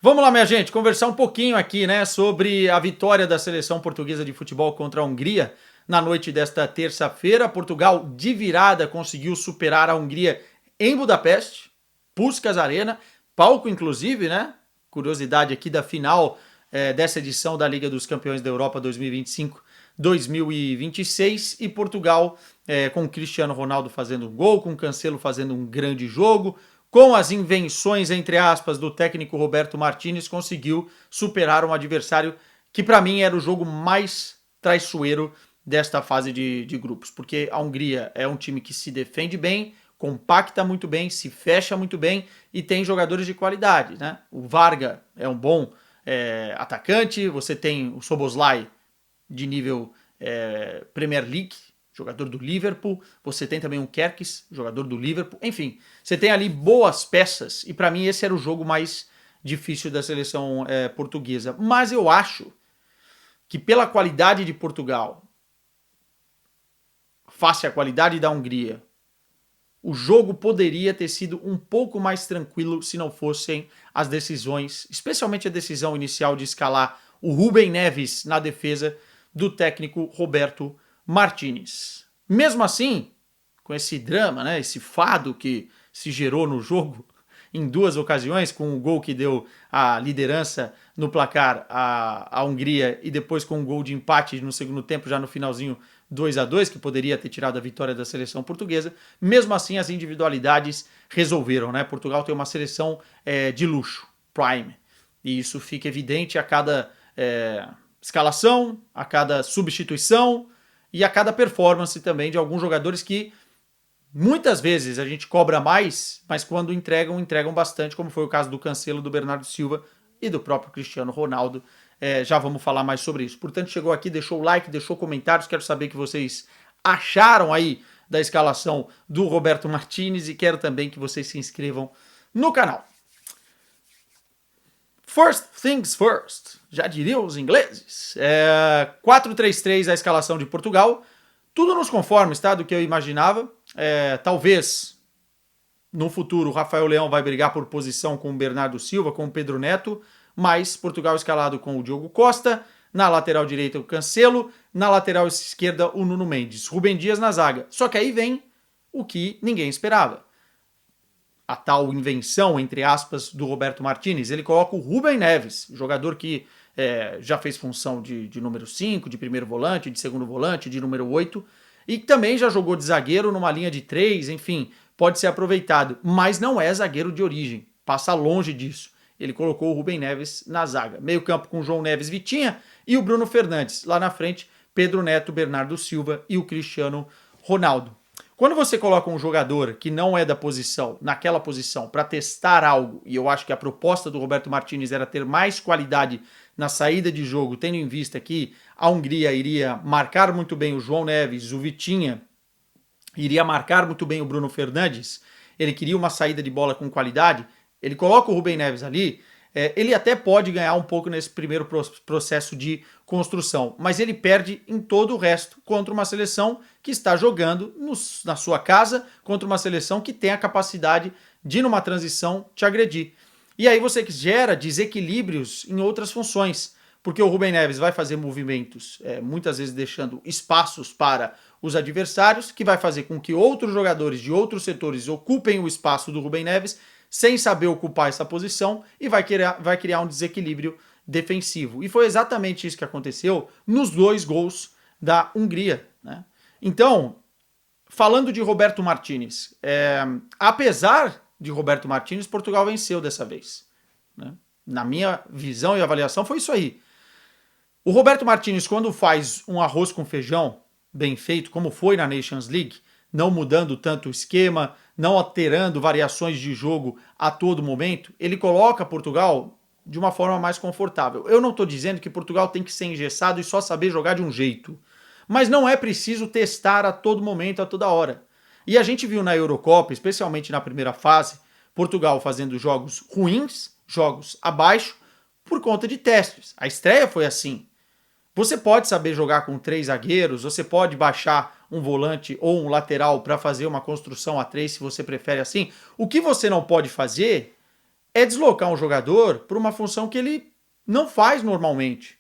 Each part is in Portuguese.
Vamos lá, minha gente, conversar um pouquinho aqui, né, sobre a vitória da seleção portuguesa de futebol contra a Hungria na noite desta terça-feira. Portugal, de virada, conseguiu superar a Hungria em Budapeste, Puskás Arena, palco inclusive, né? Curiosidade aqui da final dessa edição da Liga dos Campeões da Europa 2025-2026 e Portugal com o Cristiano Ronaldo fazendo um gol, com o Cancelo fazendo um grande jogo, com as invenções, entre aspas, do técnico Roberto Martínez, conseguiu superar um adversário que para mim era o jogo mais traiçoeiro desta fase de grupos, porque a Hungria é um time que se defende bem, compacta muito bem, se fecha muito bem e tem jogadores de qualidade, né? O Varga é um bom atacante, você tem o Szoboszlai de nível Premier League, jogador do Liverpool, você tem também um Kerkez, jogador do Liverpool, enfim, você tem ali boas peças e para mim esse era o jogo mais difícil da seleção portuguesa, mas eu acho que pela qualidade de Portugal face à qualidade da Hungria, o jogo poderia ter sido um pouco mais tranquilo se não fossem as decisões, especialmente a decisão inicial de escalar o Rúben Neves na defesa do técnico Roberto Martínez. Mesmo assim, com esse drama, né, esse fado que se gerou no jogo em duas ocasiões, com o gol que deu a liderança no placar à Hungria e depois com um gol de empate no segundo tempo, já no finalzinho 2-2, que poderia ter tirado a vitória da seleção portuguesa. Mesmo assim, as individualidades resolveram, né? Portugal tem uma seleção de luxo, prime, e isso fica evidente a cada escalação, a cada substituição e a cada performance também de alguns jogadores que muitas vezes a gente cobra mais, mas quando entregam, entregam bastante, como foi o caso do Cancelo, do Bernardo Silva e do próprio Cristiano Ronaldo. Já vamos falar mais sobre isso. Portanto, chegou aqui, deixou o like, deixou comentários, quero saber o que vocês acharam aí da escalação do Roberto Martínez e quero também que vocês se inscrevam no canal. First things first, já diriam os ingleses. 4-3-3 a escalação de Portugal. Tudo nos conformes, tá? Do que eu imaginava. Talvez no futuro o Rafael Leão vai brigar por posição com o Bernardo Silva, com o Pedro Neto, mas Portugal escalado com o Diogo Costa, na lateral direita o Cancelo, na lateral esquerda o Nuno Mendes, Rúben Dias na zaga. Só que aí vem o que ninguém esperava. A tal invenção, entre aspas, do Roberto Martínez. Ele coloca o Rúben Neves, jogador que já fez função de número 5, de primeiro volante, de segundo volante, de número 8, e também já jogou de zagueiro numa linha de 3, enfim, pode ser aproveitado, mas não é zagueiro de origem, passa longe disso. Ele colocou o Rúben Neves na zaga. Meio campo com João Neves, Vitinha e o Bruno Fernandes. Lá na frente, Pedro Neto, Bernardo Silva e o Cristiano Ronaldo. Quando você coloca um jogador que não é da posição, naquela posição, para testar algo, e eu acho que a proposta do Roberto Martínez era ter mais qualidade na saída de jogo, tendo em vista que a Hungria iria marcar muito bem o João Neves, o Vitinha, iria marcar muito bem o Bruno Fernandes, ele queria uma saída de bola com qualidade, ele coloca o Rúben Neves ali, ele até pode ganhar um pouco nesse primeiro processo de construção, mas ele perde em todo o resto contra uma seleção que está jogando na sua casa, contra uma seleção que tem a capacidade de, numa transição, te agredir. E aí você gera desequilíbrios em outras funções, porque o Rúben Neves vai fazer movimentos, muitas vezes deixando espaços para os adversários, que vai fazer com que outros jogadores de outros setores ocupem o espaço do Rúben Neves, sem saber ocupar essa posição, e vai criar um desequilíbrio defensivo. E foi exatamente isso que aconteceu nos 2 gols da Hungria, né? Então, falando de Roberto Martínez, apesar de Roberto Martínez, Portugal venceu dessa vez, né? Na minha visão e avaliação foi isso aí. O Roberto Martínez, quando faz um arroz com feijão bem feito, como foi na Nations League, não mudando tanto o esquema, não alterando variações de jogo a todo momento, ele coloca Portugal de uma forma mais confortável. Eu não estou dizendo que Portugal tem que ser engessado e só saber jogar de um jeito, mas não é preciso testar a todo momento, a toda hora. E a gente viu na Eurocopa, especialmente na primeira fase, Portugal fazendo jogos ruins, jogos abaixo, por conta de testes. A estreia foi assim. Você pode saber jogar com 3 zagueiros, você pode baixar um volante ou um lateral para fazer uma construção a 3, se você prefere assim. O que você não pode fazer é deslocar um jogador para uma função que ele não faz normalmente,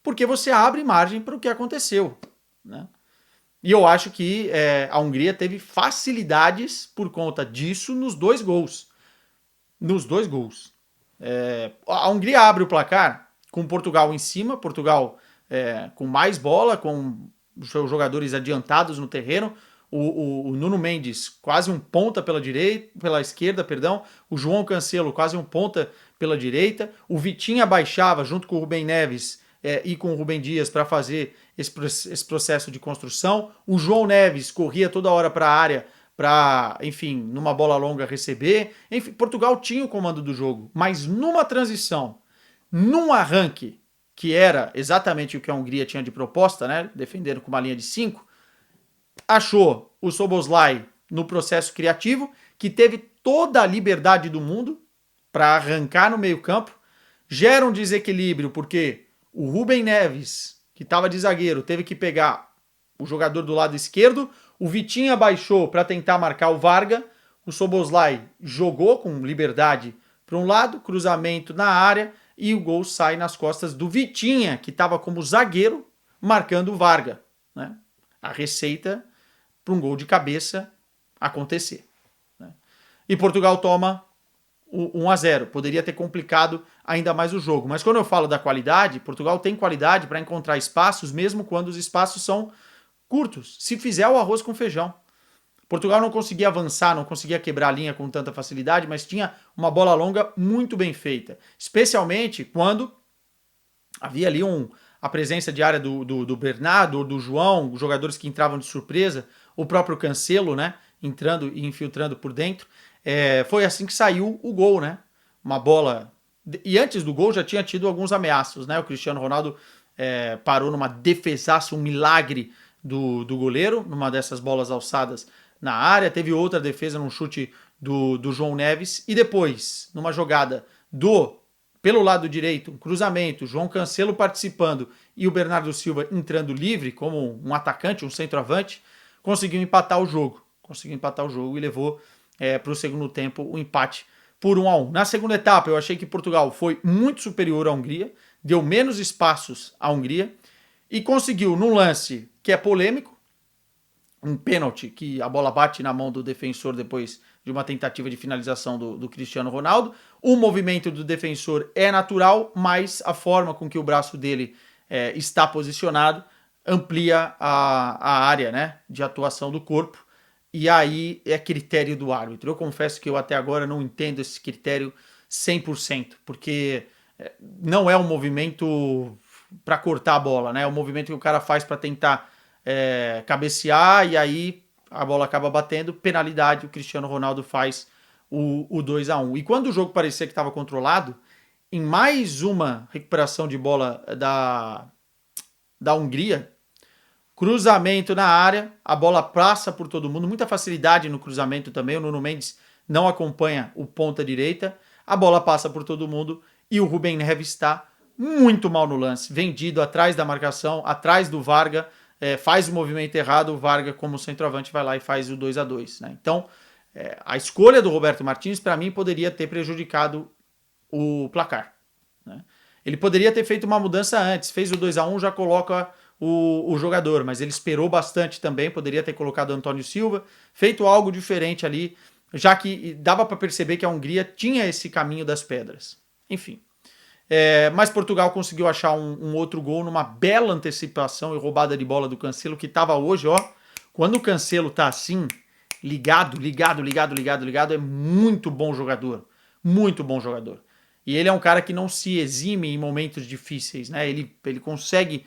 porque você abre margem para o que aconteceu, né? E eu acho que a Hungria teve facilidades por conta disso nos dois gols. Nos dois gols. A Hungria abre o placar com Portugal em cima, Portugal com mais bola, com os seus jogadores adiantados no terreno. O Nuno Mendes quase um ponta pela esquerda, perdão. O João Cancelo quase um ponta pela direita. O Vitinha baixava junto com o Rubem Neves e com o Rubem Dias para fazer esse processo de construção. O João Neves corria toda hora para a área para, enfim, numa bola longa receber. Enfim, Portugal tinha o comando do jogo, mas numa transição, num arranque, que era exatamente o que a Hungria tinha de proposta, né, defendendo com uma linha de 5, achou o Szoboszlai no processo criativo, que teve toda a liberdade do mundo para arrancar no meio-campo, gera um desequilíbrio, porque o Rubem Neves, que estava de zagueiro, teve que pegar o jogador do lado esquerdo, o Vitinha baixou para tentar marcar o Varga, o Szoboszlai jogou com liberdade para um lado, cruzamento na área, e o gol sai nas costas do Vitinha, que estava como zagueiro, marcando o Varga, né? A receita para um gol de cabeça acontecer, né? E Portugal toma o 1-0. Poderia ter complicado ainda mais o jogo. Mas quando eu falo da qualidade, Portugal tem qualidade para encontrar espaços, mesmo quando os espaços são curtos. Se fizer o arroz com feijão. Portugal não conseguia avançar, não conseguia quebrar a linha com tanta facilidade, mas tinha uma bola longa muito bem feita. Especialmente quando havia ali a presença de área do Bernardo, do João, jogadores que entravam de surpresa, o próprio Cancelo, né, entrando e infiltrando por dentro. Foi assim que saiu o gol, né? Uma bola... E antes do gol já tinha tido alguns ameaços, né? O Cristiano Ronaldo parou numa defesaça, um milagre do goleiro, numa dessas bolas alçadas na área. Teve outra defesa num chute do João Neves. E depois, numa jogada pelo lado direito, um cruzamento, João Cancelo participando e o Bernardo Silva entrando livre como um atacante, um centroavante, conseguiu empatar o jogo. E levou para o segundo tempo o empate por 1-1. Na segunda etapa, eu achei que Portugal foi muito superior à Hungria, deu menos espaços à Hungria e conseguiu, num lance que é polêmico, um pênalti que a bola bate na mão do defensor depois de uma tentativa de finalização do Cristiano Ronaldo. O movimento do defensor é natural, mas a forma com que o braço dele está posicionado amplia a área, né, de atuação do corpo. E aí é critério do árbitro. Eu confesso que eu até agora não entendo esse critério 100%, porque não é um movimento para cortar a bola, né? É um movimento que o cara faz para tentar cabecear e aí a bola acaba batendo, penalidade, o Cristiano Ronaldo faz o 2-1. E quando o jogo parecia que estava controlado, em mais uma recuperação de bola da Hungria, cruzamento na área, a bola passa por todo mundo, muita facilidade no cruzamento também, o Nuno Mendes não acompanha o ponta direita, a bola passa por todo mundo e o Rubem Neves está muito mal no lance, vendido atrás da marcação, atrás do Varga, faz o movimento errado, o Varga como centroavante vai lá e faz o 2-2, né? Então, a escolha do Roberto Martins, para mim, poderia ter prejudicado o placar, né? Ele poderia ter feito uma mudança antes, fez o 2-1, já coloca o jogador, mas ele esperou bastante também, poderia ter colocado o Antônio Silva, feito algo diferente ali, já que dava para perceber que a Hungria tinha esse caminho das pedras. Enfim. Mas Portugal conseguiu achar um outro gol numa bela antecipação e roubada de bola do Cancelo, que estava hoje, ó. Quando o Cancelo tá assim, ligado, é muito bom jogador. Muito bom jogador. E ele é um cara que não se exime em momentos difíceis, né? Ele consegue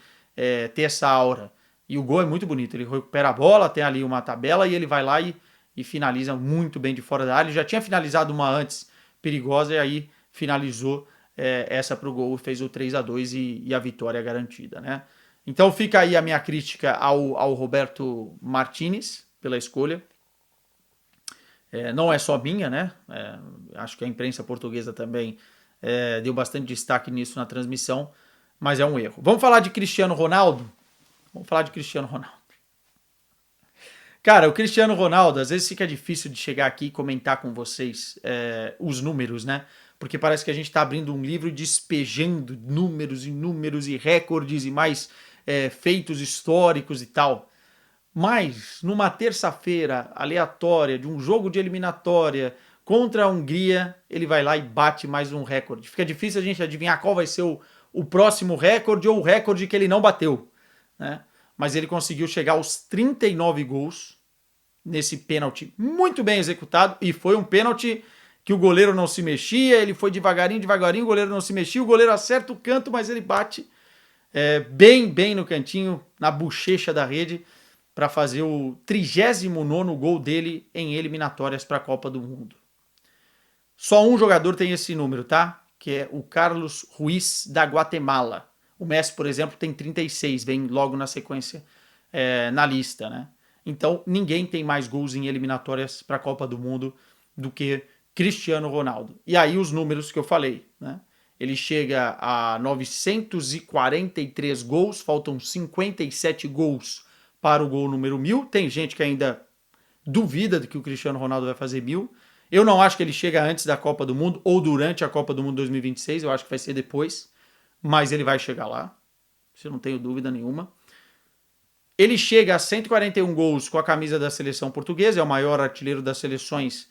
ter essa aura. E o gol é muito bonito. Ele recupera a bola, tem ali uma tabela e ele vai lá e finaliza muito bem de fora da área. Ele já tinha finalizado uma antes perigosa e aí finalizou essa para o gol, fez o 3-2 e a vitória garantida, né? Então fica aí a minha crítica ao Roberto Martínez pela escolha. Não é só minha, né? Acho que a imprensa portuguesa também deu bastante destaque nisso na transmissão, mas é um erro. Vamos falar de Cristiano Ronaldo? Cara, o Cristiano Ronaldo, às vezes fica difícil de chegar aqui e comentar com vocês os números, né? porque parece que a gente está abrindo um livro e despejando números e números e recordes e mais feitos históricos e tal. Mas numa terça-feira aleatória de um jogo de eliminatória contra a Hungria, ele vai lá e bate mais um recorde. Fica difícil a gente adivinhar qual vai ser o próximo recorde ou o recorde que ele não bateu, né? Mas ele conseguiu chegar aos 39 gols nesse pênalti muito bem executado, e foi um pênalti que o goleiro não se mexia, ele foi devagarinho, devagarinho, o goleiro não se mexia, o goleiro acerta o canto, mas ele bate bem no cantinho, na bochecha da rede, para fazer o 39º gol dele em eliminatórias para a Copa do Mundo. Só um jogador tem esse número, tá? Que é o Carlos Ruiz, da Guatemala. O Messi, por exemplo, tem 36, vem logo na sequência na lista, né? Então, ninguém tem mais gols em eliminatórias para a Copa do Mundo do que Cristiano Ronaldo. E aí os números que eu falei, né? Ele chega a 943 gols, faltam 57 gols para o gol número 1000. Tem gente que ainda duvida de que o Cristiano Ronaldo vai fazer 1000. Eu não acho que ele chega antes da Copa do Mundo ou durante a Copa do Mundo 2026, eu acho que vai ser depois, mas ele vai chegar lá, isso eu não tenho dúvida nenhuma. Ele chega a 141 gols com a camisa da seleção portuguesa, é o maior artilheiro das seleções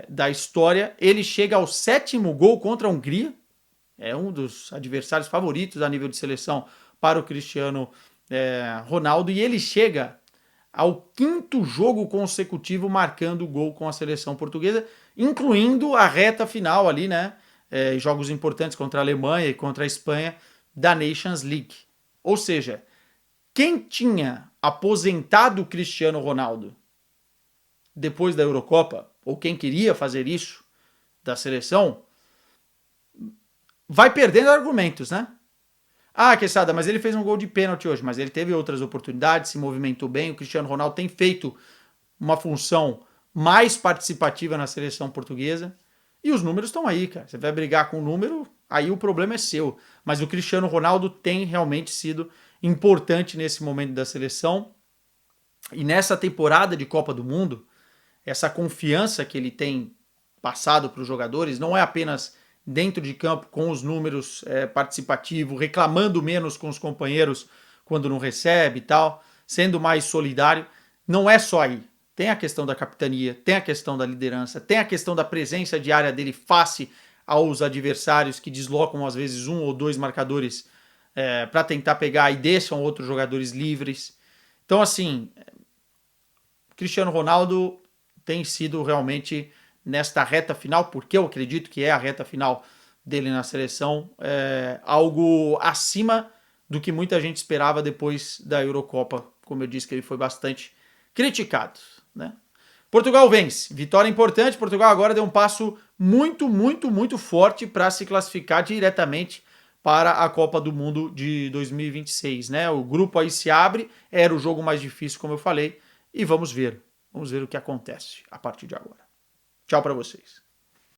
da história. Ele chega ao 7º gol contra a Hungria, é um dos adversários favoritos a nível de seleção para o Cristiano Ronaldo, e ele chega ao 5º jogo consecutivo marcando gol com a seleção portuguesa, incluindo a reta final ali, né? Jogos importantes contra a Alemanha e contra a Espanha da Nations League. Ou seja, quem tinha aposentado o Cristiano Ronaldo depois da Eurocopa, ou quem queria fazer isso da seleção, vai perdendo argumentos, né? Ah, Quesada, mas ele fez um gol de pênalti hoje, mas ele teve outras oportunidades, se movimentou bem. O Cristiano Ronaldo tem feito uma função mais participativa na seleção portuguesa. E os números estão aí, cara. Você vai brigar com o número, aí o problema é seu. Mas o Cristiano Ronaldo tem realmente sido importante nesse momento da seleção. E nessa temporada de Copa do Mundo, essa confiança que ele tem passado para os jogadores não é apenas dentro de campo com os números participativos, reclamando menos com os companheiros quando não recebe e tal, sendo mais solidário. Não é só aí. Tem a questão da capitania, tem a questão da liderança, tem a questão da presença diária dele face aos adversários que deslocam às vezes um ou dois marcadores para tentar pegar e deixam outros jogadores livres. Então, assim, Cristiano Ronaldo tem sido realmente, nesta reta final, porque eu acredito que é a reta final dele na seleção, algo acima do que muita gente esperava depois da Eurocopa. Como eu disse, que ele foi bastante criticado, né? Portugal vence, vitória importante. Portugal agora deu um passo muito forte para se classificar diretamente para a Copa do Mundo de 2026, né? O grupo aí se abre, era o jogo mais difícil, como eu falei, e vamos ver o que acontece a partir de agora. Tchau para vocês.